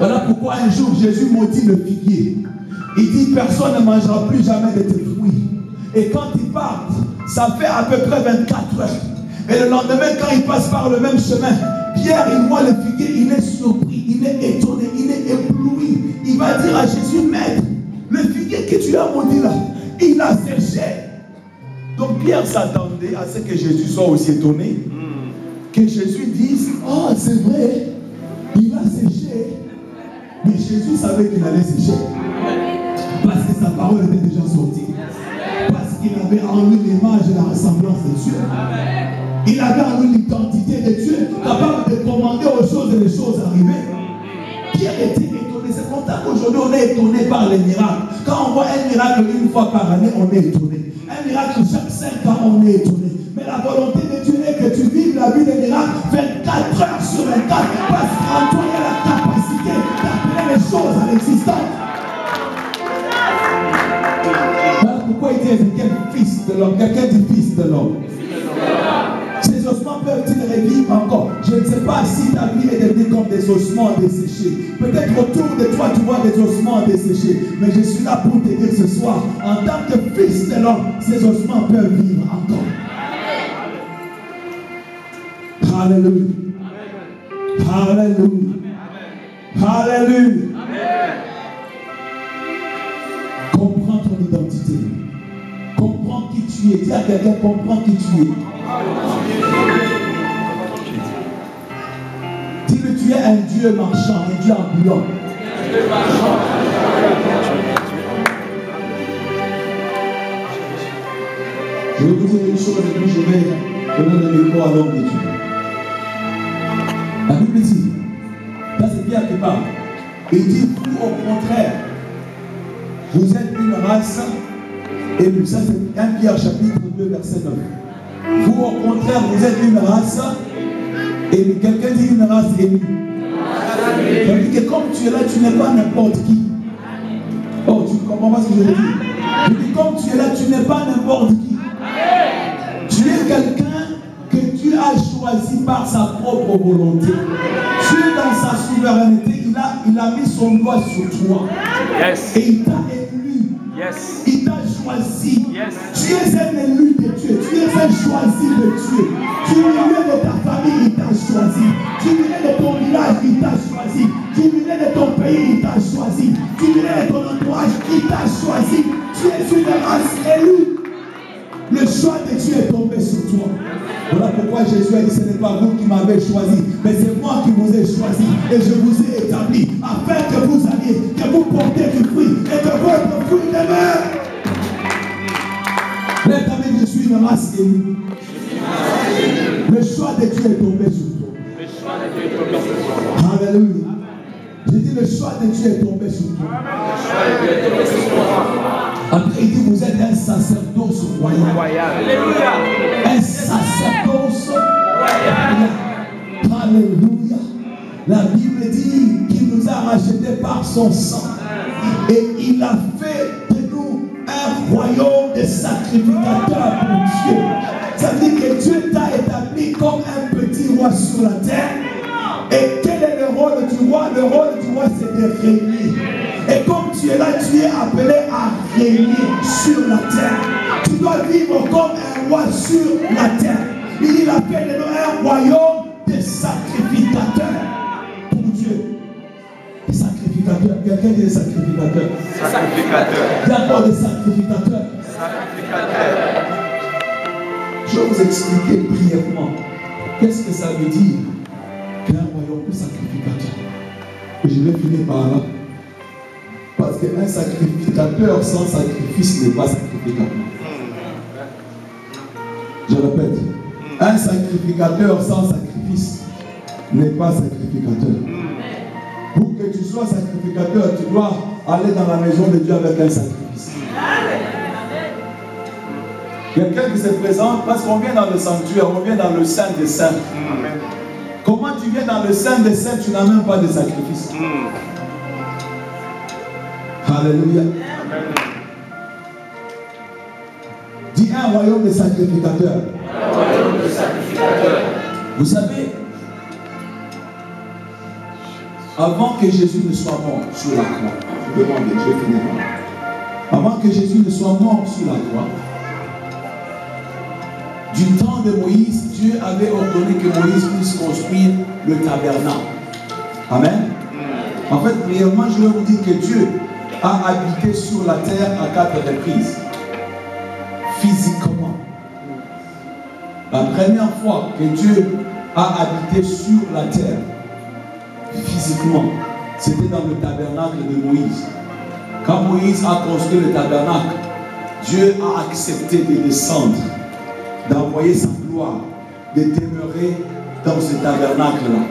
Voilà pourquoi un jour Jésus maudit le figuier. Il dit personne ne mangera plus jamais de tes fruits. Et quand ils partent, ça fait à peu près 24 heures. Et le lendemain, quand il passe par le même chemin, Pierre, il voit le figuier, il est surpris, il est étonné, il est ébloui. Il va dire à Jésus, Maître, le figuier que tu as maudit là, il a séché. Donc Pierre s'attendait à ce que Jésus soit aussi étonné. Que Jésus dise, oh c'est vrai, il a séché. Mais Jésus savait qu'il allait sécher. Parce que sa parole était déjà sortie. Parce qu'il avait en lui l'image et la ressemblance de Dieu. Il avait en lui l'identité de Dieu, capable de commander aux choses et les choses arrivées. Pierre était étonné. C'est pour ça qu'aujourd'hui on est étonné par les miracles. Quand on voit un miracle une fois par année, on est étonné. Un miracle chaque 5 ans, on est étonné. Mais la volonté de Dieu est que tu vives la vie des miracles 24 heures sur 24. Parce qu'en toi, il y a la capacité d'appeler les choses à l'existence. Voilà pourquoi il dit Ézéchiel, fils de l'homme. Quelqu'un dit fils de l'homme. Ces ossements peuvent-ils revivre encore? Je ne sais pas si ta vie est devenue comme des ossements desséchés. Peut-être autour de toi tu vois des ossements desséchés. Mais je suis là pour te dire ce soir, en tant que fils de l'homme, ces ossements peuvent vivre encore. Alléluia. Alléluia. Alléluia. Comprends ton identité. Comprends qui tu es. Dis à quelqu'un, comprends qui tu es. Dis-le, tu es un Dieu marchand, un Dieu ambulant. Je vais vous dire une chose et puis je vais donner le micro à l'homme de Dieu. La Bible dit, là c'est Pierre qui parle, il dit, vous au contraire, vous êtes une race élue. Ça c'est 1 Pierre chapitre 2 verset 9. Vous au contraire, vous êtes une race élue. Quelqu'un dit une race élue. Ça veut dire que comme tu es là, tu n'es pas n'importe qui. Oh, tu ne comprends pas ce que je veux dire. Je dis comme tu es là, tu n'es pas n'importe qui. Tu es quelqu'un que Dieu a choisi par sa propre volonté. Dieu dans sa souveraineté, il a mis son doigt sur toi. Yes. Et il t'a élu. Yes. Il t'a choisi. Yes. Tu es un élu de Dieu. Tu es un choisi de Dieu. Du milieu de ta famille, il t'a choisi. Du milieu de ton village, il t'a choisi. Du milieu de ton pays, il t'a choisi. Du milieu de ton entourage, il t'a choisi. Tu es une race élue. Le choix de Dieu est tombé sur toi. Voilà pourquoi Jésus a dit, ce n'est pas vous qui m'avez choisi, mais c'est moi qui vous ai choisi et je vous ai établi afin que vous alliez, que vous portez du fruit et que votre fruit demeure. Lève ta main, je suis une race élue. Le choix de Dieu est tombé sur toi. Alléluia. J'ai dit le choix de Dieu est tombé sur toi. Après il dit vous êtes un sacerdoce royal. Alléluia. Un sacerdoce royal. Alléluia. La Bible dit qu'il nous a rachetés par son sang. Et il a fait de nous un royaume de sacrificateurs pour Dieu. Ça veut dire que Dieu t'a établi comme un petit roi sur la terre. Et quel est le rôle du roi? Le rôle du roi, c'est de régner. Et comme tu es là, tu es appelé à régner sur la terre. Tu dois vivre comme un roi sur la terre. Il a fait de nous un royaume de sacrificateurs pour Dieu. Des sacrificateurs. Quelqu'un dit des sacrificateurs. Sacrificateur. D'accord, des sacrificateurs. Sacrificateur. Je vais vous expliquer brièvement qu'est-ce que ça veut dire qu'un royaume de sacrificateur. Et je vais finir par là. Parce qu'un sacrificateur sans sacrifice n'est pas sacrificateur. Je répète, un sacrificateur sans sacrifice n'est pas sacrificateur. Pour que tu sois sacrificateur, tu dois aller dans la maison de Dieu avec un sacrifice. Quelqu'un qui se présente, parce qu'on vient dans le sanctuaire, on vient dans le Saint des Saints. Comment tu viens dans le Saint des Saints, tu n'as même pas de sacrifice. Alléluia. Dis un royaume de sacrificateurs. Un royaume de sacrificateurs. Vous savez, avant que Jésus ne soit mort sur la croix, je demande, je vais finir par là. Avant que Jésus ne soit mort sur la croix, du temps de Moïse, Dieu avait ordonné que Moïse puisse construire le tabernacle. Amen. En fait, brièvement, je vais vous dire que Dieu a habité sur la terre à 4 reprises. Physiquement. La première fois que Dieu a habité sur la terre, physiquement, c'était dans le tabernacle de Moïse. Quand Moïse a construit le tabernacle, Dieu a accepté de descendre, d'envoyer sa gloire, de demeurer dans ce tabernacle-là,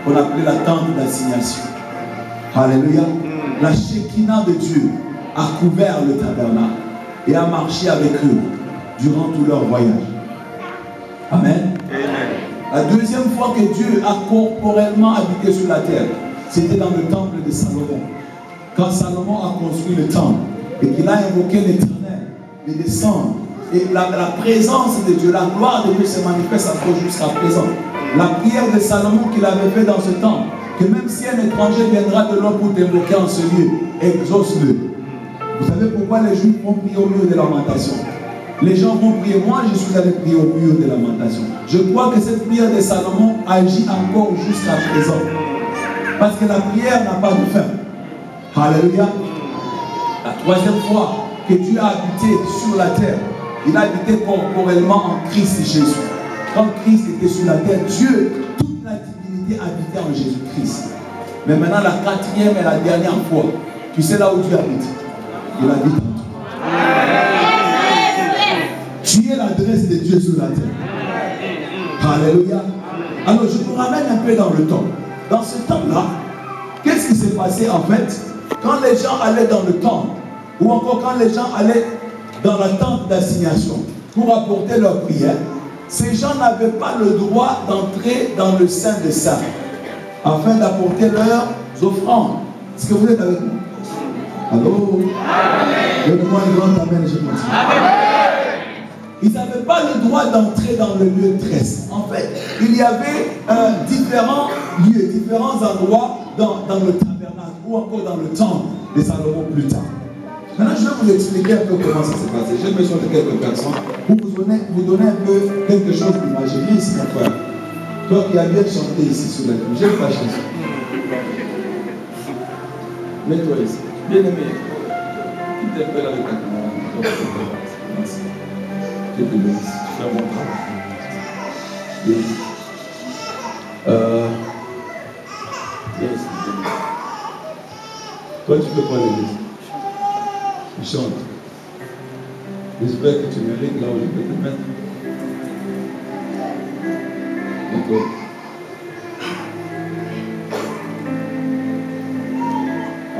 qu'on appelait la tente d'assignation. Alléluia. La Shekinah de Dieu a couvert le tabernacle et a marché avec eux durant tout leur voyage. Amen. La deuxième fois que Dieu a corporellement habité sur la terre, c'était dans le temple de Salomon. Quand Salomon a construit le temple et qu'il a invoqué l'Éternel, de descendre, et la présence de Dieu, la gloire de Dieu se manifeste encore jusqu'à présent. La prière de Salomon qu'il avait fait dans ce temple, que même si un étranger viendra de l'homme pour t'invoquer en ce lieu, exauce-le. Vous savez pourquoi les Juifs vont prier au mur de lamentation? Les gens vont prier. Moi, je suis allé prier au mur de lamentation. Je crois que cette prière de Salomon agit encore jusqu'à présent. Parce que la prière n'a pas de fin. Alléluia. La troisième fois que Dieu a habité sur la terre, il a habité corporellement en Christ Jésus. Quand Christ était sur la terre, Dieu, toute la divinité habitait en Jésus-Christ. Mais maintenant, la quatrième et la dernière fois, tu sais là où Dieu habite? Il habite en toi. Tu es l'adresse de Dieu sur la terre. Alléluia. Alors, je vous ramène un peu dans le temps. Dans ce temps-là, qu'est-ce qui s'est passé en fait? Quand les gens allaient dans le temple, ou encore quand les gens allaient dans la tente d'assignation pour apporter leur prière, ces gens n'avaient pas le droit d'entrer dans le Saint des Saints afin d'apporter leurs offrandes. Est-ce que vous êtes avec nous? Allô? Donne-moi un grand amen, je continue. Ils n'avaient pas le droit d'entrer dans le lieu très saint. En fait, il y avait différents lieux, différents endroits dans le tabernacle ou encore dans le temple de Salomon plus tard. Maintenant, je vais vous expliquer un peu comment ça s'est passé. J'ai besoin de quelques personnes pour vous donner un peu quelque chose d'imaginer ici, mon frère. Toi qui as bien chanté ici sous la pluie, j'aime ta chanson. Mets-toi ici. Bien aimé, qui t'appelle avec ta camarade? Merci. Je te bénisse. Tu fais un bon travail. Yes. Toi, tu peux pas l'église. Tu chantes. J'espère que tu mérites là où je peux te mettre. D'accord.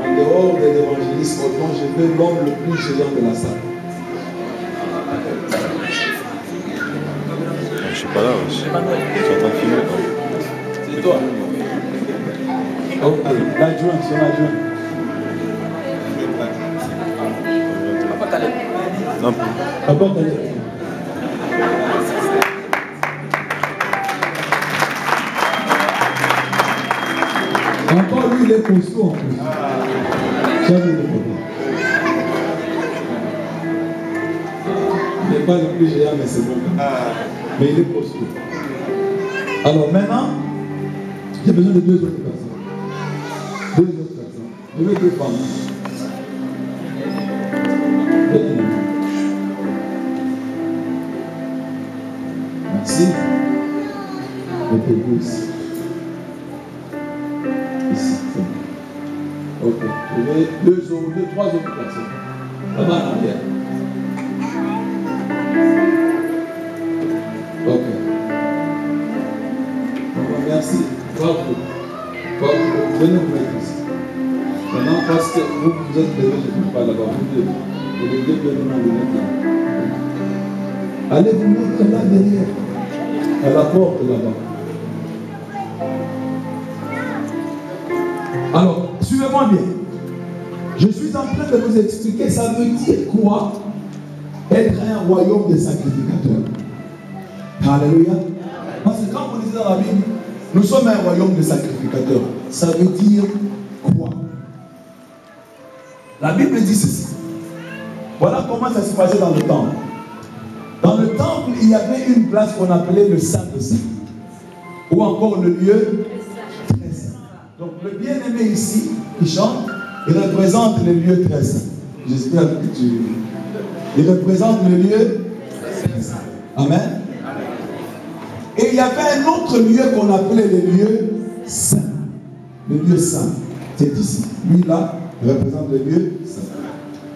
En dehors des évangélistes, autant je veux l'homme le plus géant de la salle. Je suis pas là, je suis en train de filmer. C'est toi. Oh, l'adjoint, c'est l'adjoint. Non. Apporte ta lettre. Encore lui, il est costaud en plus. Ça, il n'est pas le plus géant, mais c'est bon. Mais il est costaud. Alors maintenant, j'ai besoin de deux autres personnes. Deux autres personnes. Je veux deux femmes. Merci. Mettez-vous ici. Ici. Ok. Je vais deux, trois autres personnes. Là-bas en arrière. Ok. Merci. Bravo. Venez vous mettre ici. Maintenant, parce que vous êtes déjà, je ne peux pas là-bas. Vous devez bien vous mettre là. Allez vous mettre là derrière. À la porte là-bas. Alors, suivez-moi bien. Je suis en train de vous expliquer, ça veut dire quoi être un royaume de sacrificateurs. Alléluia. Parce que quand vous lisez dans la Bible, Nous sommes un royaume de sacrificateurs. Ça veut dire quoi? La Bible dit ceci. Voilà comment ça se passait dans le temple. Dans le temple, il y avait une place qu'on appelait le Saint de Saints. Ou encore le lieu très saint. Donc le bien-aimé ici, qui chante, il représente le lieu très saint. J'espère que tu... Il représente le lieu très saint. Amen. Et il y avait un autre lieu qu'on appelait le lieu saint. Le lieu saint, c'est ici. Lui là, il représente le lieu saint.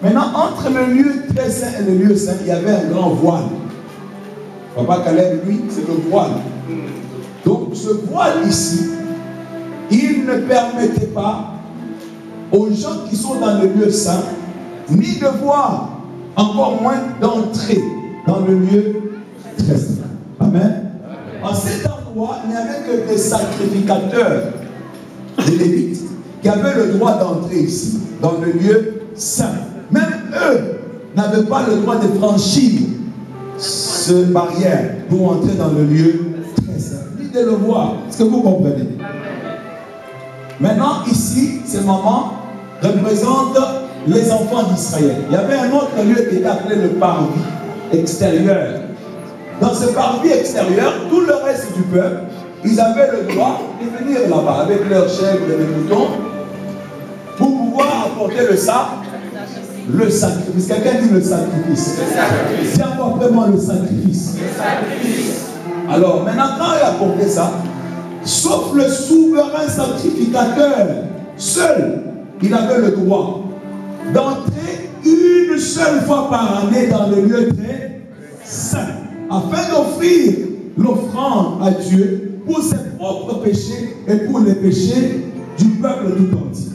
Maintenant, entre le lieu très saint et le lieu saint, il y avait un grand voile. Papa Caleb, lui, c'est le voile. Donc, ce voile ici, il ne permettait pas aux gens qui sont dans le lieu saint, ni de voir, encore moins d'entrer dans le lieu très saint. Amen. En cet endroit, il n'y avait que des sacrificateurs, des Lévites, qui avaient le droit d'entrer ici, dans le lieu saint. Même eux n'avaient pas le droit de franchir cette barrière pour entrer dans le lieu très saint, ni de le voir. Est-ce que vous comprenez? Maintenant, ici, ces mamans représentent les enfants d'Israël. Il y avait un autre lieu qui était appelé le parvis extérieur. Dans ce parvis extérieur, tout le reste du peuple, ils avaient le droit de venir là-bas avec leurs chèvres et les moutons pour pouvoir apporter le sacrifice. Quelqu'un dit le sacrifice. C'est encore vraiment le sacrifice. Alors, maintenant, quand il a apporté ça, sauf le souverain sacrificateur, seul, il avait le droit d'entrer une seule fois par année dans le lieu très saint, afin d'offrir l'offrande à Dieu pour ses propres péchés et pour les péchés du peuple tout entier.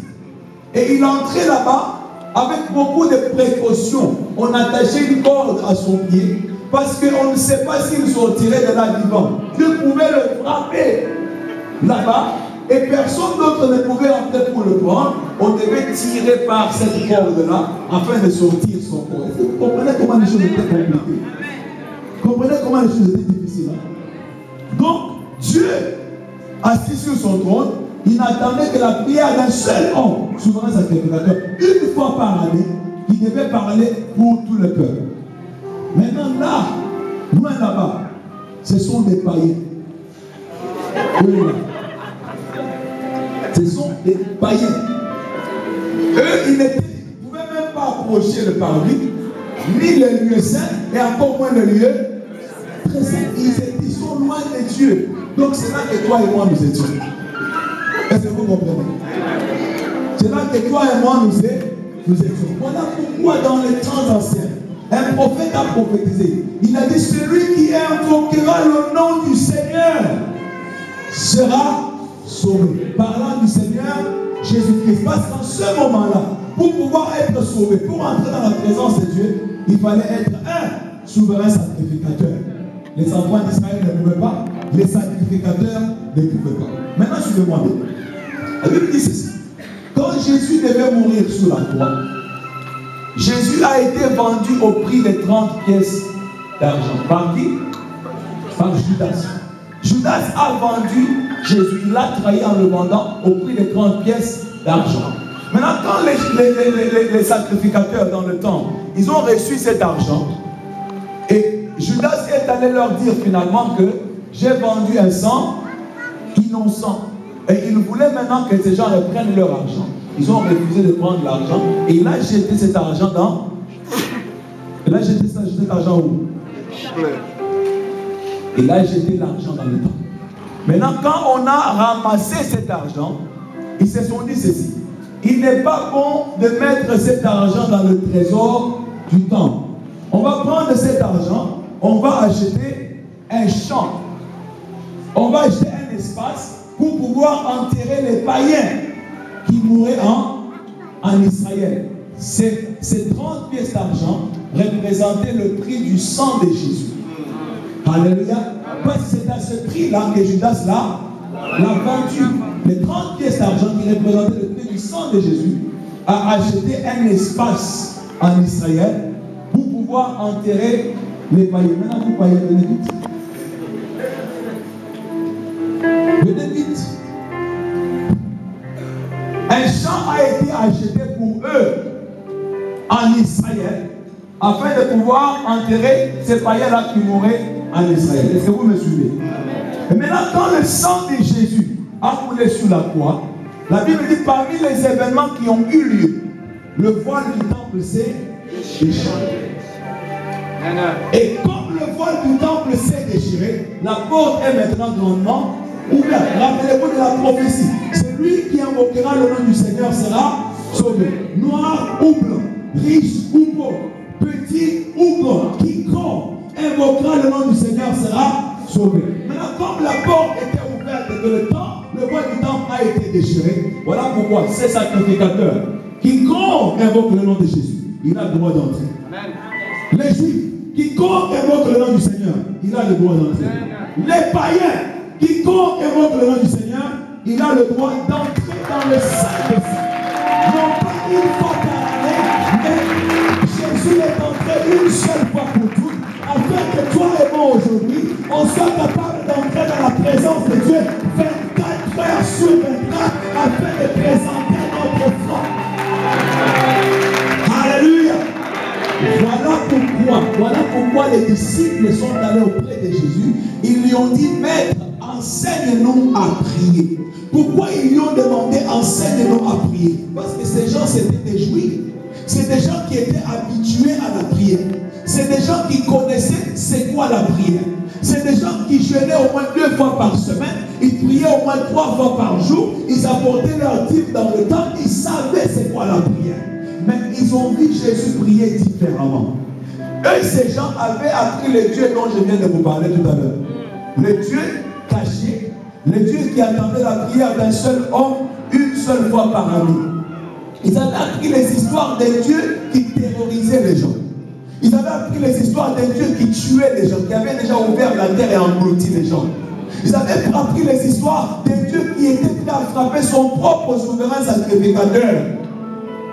Et il entrait là-bas avec beaucoup de précautions. On attachait une corde à son pied parce qu'on ne sait pas s'il sortirait de là vivant. Dieu pouvait le frapper là-bas et personne d'autre ne pouvait entrer pour le prendre. On devait tirer par cette corde-là afin de sortir son corps. Est-ce que vous comprenez comment les choses étaient compliquées? Vous comprenez comment les choses étaient difficiles? Donc, Dieu, assis sur son trône, il n'attendait que la prière d'un seul homme, souverain sacrificateur, une fois par année, qui devait parler pour tout le peuple. Maintenant, là, loin là-bas, ce sont des païens. Oui, là. Ce sont des païens. Eux, ils ne pouvaient même pas approcher le parvis, ni le lieu saint, et encore moins le lieu très saint. Ils sont loin de Dieu. Donc c'est là que toi et moi nous étions. Est-ce que vous comprenez? C'est là que toi et moi nous étions. Voilà pourquoi dans les temps anciens, un prophète a prophétisé. Il a dit, celui qui invoquera le nom du Seigneur sera sauvé. Parlant du Seigneur Jésus-Christ. Parce qu'en ce moment-là, pour pouvoir être sauvé, pour entrer dans la présence de Dieu, il fallait être un souverain sacrificateur. Les enfants d'Israël ne pouvaient pas, les sacrificateurs ne pouvaient pas. Maintenant, je vais demander. La Bible dit ceci. Quand Jésus devait mourir sous la croix, Jésus a été vendu au prix de 30 pièces d'argent. Par qui? Par Judas. Judas a vendu Jésus. Il l'a trahi en le vendant au prix de 30 pièces d'argent. Maintenant, quand les sacrificateurs dans le temple, ils ont reçu cet argent, et Judas est allé leur dire finalement que j'ai vendu un sang innocent. Et il voulait maintenant que ces gens reprennent leur argent. Ils ont refusé de prendre l'argent. Et il a jeté cet argent dans... Il a jeté cet argent où? Il a jeté l'argent dans le temps. Maintenant, quand on a ramassé cet argent, ils se sont dit ceci. Il n'est pas bon de mettre cet argent dans le trésor du temple. On va prendre cet argent, on va acheter un champ. On va acheter un espace pour pouvoir enterrer les païens qui mouraient en Israël. Ces 30 pièces d'argent représentaient le prix du sang de Jésus. Alléluia. Parce que c'est à ce prix-là que Judas l'a vendu. Les 30 pièces d'argent qui représentaient le prix du sang de Jésus a acheté un espace en Israël pour pouvoir enterrer les païens. Maintenant, vous païens, venez vite. Venez vite. acheté pour eux en Israël, afin de pouvoir enterrer ces païens-là qui mouraient en Israël. Est-ce que vous me suivez? Et maintenant, quand le sang de Jésus a coulé sur la croix, la Bible dit parmi les événements qui ont eu lieu, le voile du temple s'est déchiré. Et comme le voile du temple s'est déchiré, la porte est maintenant grandement ouverte. Rappelez-vous de la prophétie. Celui qui invoquera le nom du Seigneur sera sauvé. Noir ou blanc, riche ou pauvre, petit ou grand, quiconque invoquera le nom du Seigneur sera sauvé. Maintenant, comme la porte était ouverte et que le voile du temple a été déchiré, voilà pourquoi ces sacrificateurs, quiconque invoque le nom de Jésus, il a le droit d'entrer. Les Juifs, quiconque invoque le nom du Seigneur, il a le droit d'entrer. Les païens, quiconque invoque le nom du Seigneur, il a le droit d'entrer dans le Saint-Esprit. Non pas une fois par année, mais Jésus est entré une seule fois pour toutes, afin que toi et moi aujourd'hui, on soit capable d'entrer dans la présence de Dieu 24 heures sur 24, afin de présenter notre foi. Alléluia. Voilà pourquoi les disciples sont allés auprès de Jésus. Ils lui ont dit, Maître, enseigne-nous à prier. Pourquoi ils lui ont demandé, enseigne-nous à prier? Parce que ces gens, c'était des Juifs. C'est des gens qui étaient habitués à la prière. C'est des gens qui connaissaient c'est quoi la prière. C'est des gens qui jeûnaient au moins 2 fois par semaine. Ils priaient au moins 3 fois par jour. Ils apportaient leur dîme dans le temple. Ils savaient c'est quoi la prière. Mais ils ont vu Jésus prier différemment. Eux, ces gens avaient appris le Dieu dont je viens de vous parler tout à l'heure. Le Dieu caché, le Dieu qui attendait la prière d'un seul homme une seule fois par année. Ils avaient appris les histoires des dieux qui terrorisaient les gens. Ils avaient appris les histoires des dieux qui tuaient les gens, qui avaient déjà ouvert la terre et englouti les gens. Ils avaient appris les histoires des dieux qui étaient prêts à frapper son propre souverain sacrificateur.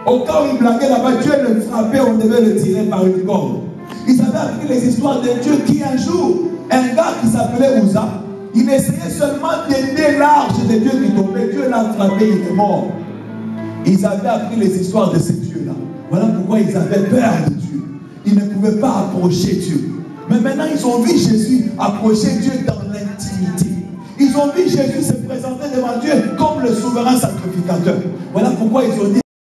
Au cas où il blaguait là-bas, Dieu le frappait, on devait le tirer par une corde. Ils avaient appris les histoires de Dieu qui un jour, un gars qui s'appelait Uza, il essayait seulement d'aider l'arche de Dieu qui tombait. Dieu l'a frappé, il est mort. Ils avaient appris les histoires de ces dieux-là. Voilà pourquoi ils avaient peur de Dieu. Ils ne pouvaient pas approcher Dieu. Mais maintenant, ils ont vu Jésus approcher Dieu dans l'intimité. Ils ont vu Jésus se présenter devant Dieu comme le souverain sacrificateur. Voilà pourquoi ils ont dit